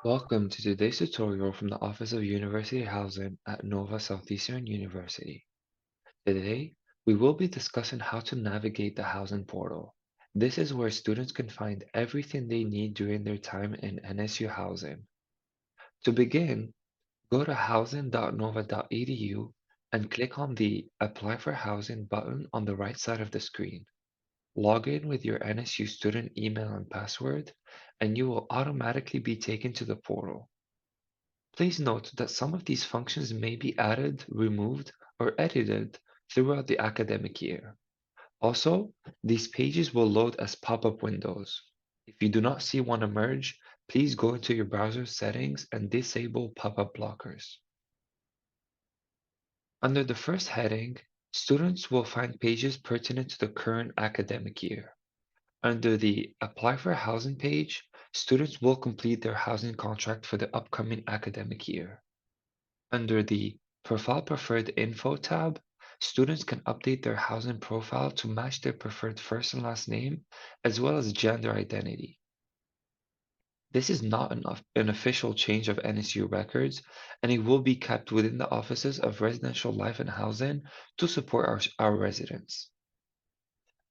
Welcome to today's tutorial from the Office of University Housing at Nova Southeastern University. Today, we will be discussing how to navigate the housing portal. This is where students can find everything they need during their time in NSU Housing. To begin, go to housing.nova.edu and click on the Apply for Housing button on the right side of the screen. Log in with your NSU student email and password, and you will automatically be taken to the portal. Please note that some of these functions may be added, removed, or edited throughout the academic year. Also, these pages will load as pop-up windows. If you do not see one emerge, please go into your browser settings and disable pop-up blockers. Under the first heading, students will find pages pertinent to the current academic year. Under the Apply for Housing page, students will complete their housing contract for the upcoming academic year. Under the Profile Preferred Info tab, students can update their housing profile to match their preferred first and last name, as well as gender identity. This is not an official change of NSU records, and it will be kept within the offices of Residential Life and Housing to support our residents.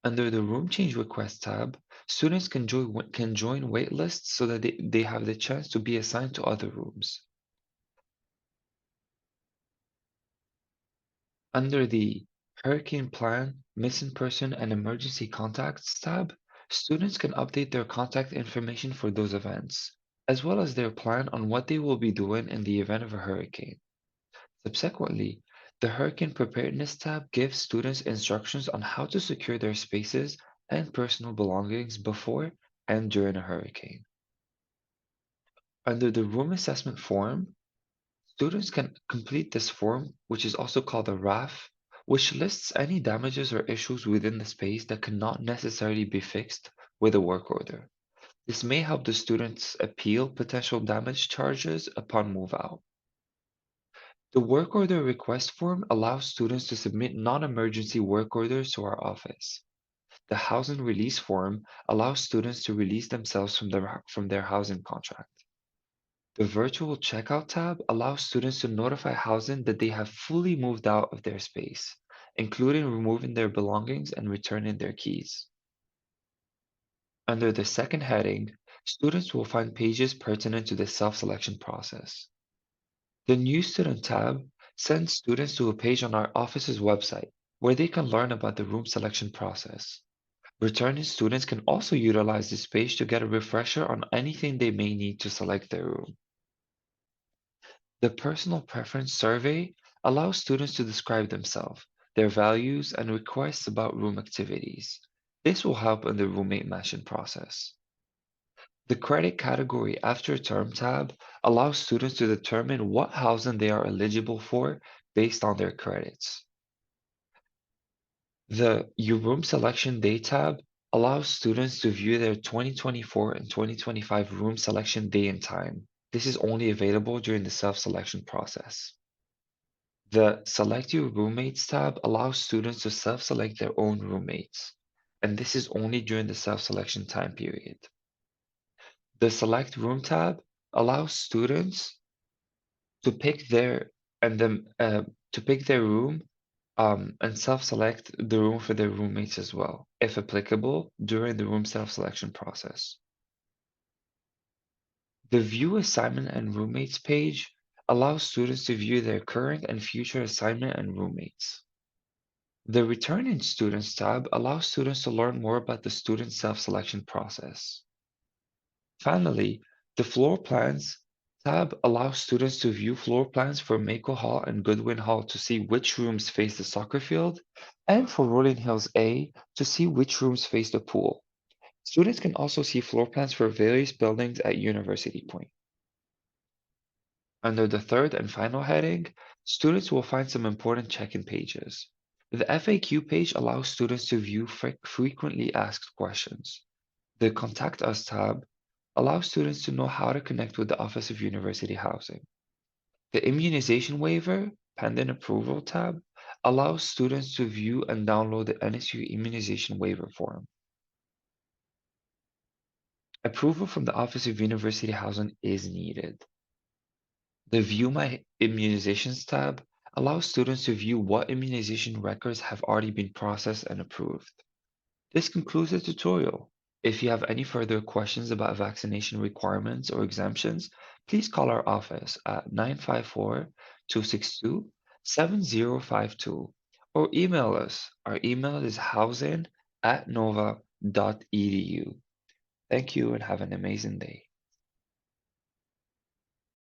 Under the Room Change Request tab, students can join wait lists so that they have the chance to be assigned to other rooms. Under the Hurricane Plan, Missing Person, and Emergency Contacts tab, students can update their contact information for those events, as well as their plan on what they will be doing in the event of a hurricane. Subsequently, the Hurricane Preparedness tab gives students instructions on how to secure their spaces and personal belongings before and during a hurricane. Under the Room Assessment form, students can complete this form, which is also called a RAF, which lists any damages or issues within the space that cannot necessarily be fixed with a work order. This may help the students appeal potential damage charges upon move out. The work order request form allows students to submit non-emergency work orders to our office. The housing release form allows students to release themselves from their housing contract. The Virtual Checkout tab allows students to notify housing that they have fully moved out of their space, including removing their belongings and returning their keys. Under the second heading, students will find pages pertinent to the self-selection process. The New Student tab sends students to a page on our office's website where they can learn about the room selection process. Returning students can also utilize this page to get a refresher on anything they may need to select their room. The Personal Preference Survey allows students to describe themselves, their values, and requests about room activities. This will help in the roommate matching process. The Credit Category After Term tab allows students to determine what housing they are eligible for based on their credits. The Your Room Selection Day tab allows students to view their 2024 and 2025 room selection day and time. This is only available during the self-selection process. The Select Your Roommates tab allows students to self-select their own roommates, and this is only during the self-selection time period. The Select Room tab allows students to pick their and them to pick their room and self-select the room for their roommates as well, if applicable, during the room self-selection process. The View Assignment and Roommates page allows students to view their current and future assignment and roommates. The Returning Students tab allows students to learn more about the student self-selection process. Finally, the Floor Plans tab allows students to view floor plans for Maple Hall and Goodwin Hall to see which rooms face the soccer field, and for Rolling Hills A to see which rooms face the pool. Students can also see floor plans for various buildings at University Point. Under the third and final heading, students will find some important check-in pages. The FAQ page allows students to view frequently asked questions. The Contact Us tab allows students to know how to connect with the Office of University Housing. The Immunization Waiver, Pending Approval tab allows students to view and download the NSU Immunization Waiver form. Approval from the Office of University Housing is needed. The View My Immunizations tab allows students to view what immunization records have already been processed and approved. This concludes the tutorial. If you have any further questions about vaccination requirements or exemptions, please call our office at 954-262-7052 or email us. Our email is housing@nova.edu. Thank you and have an amazing day.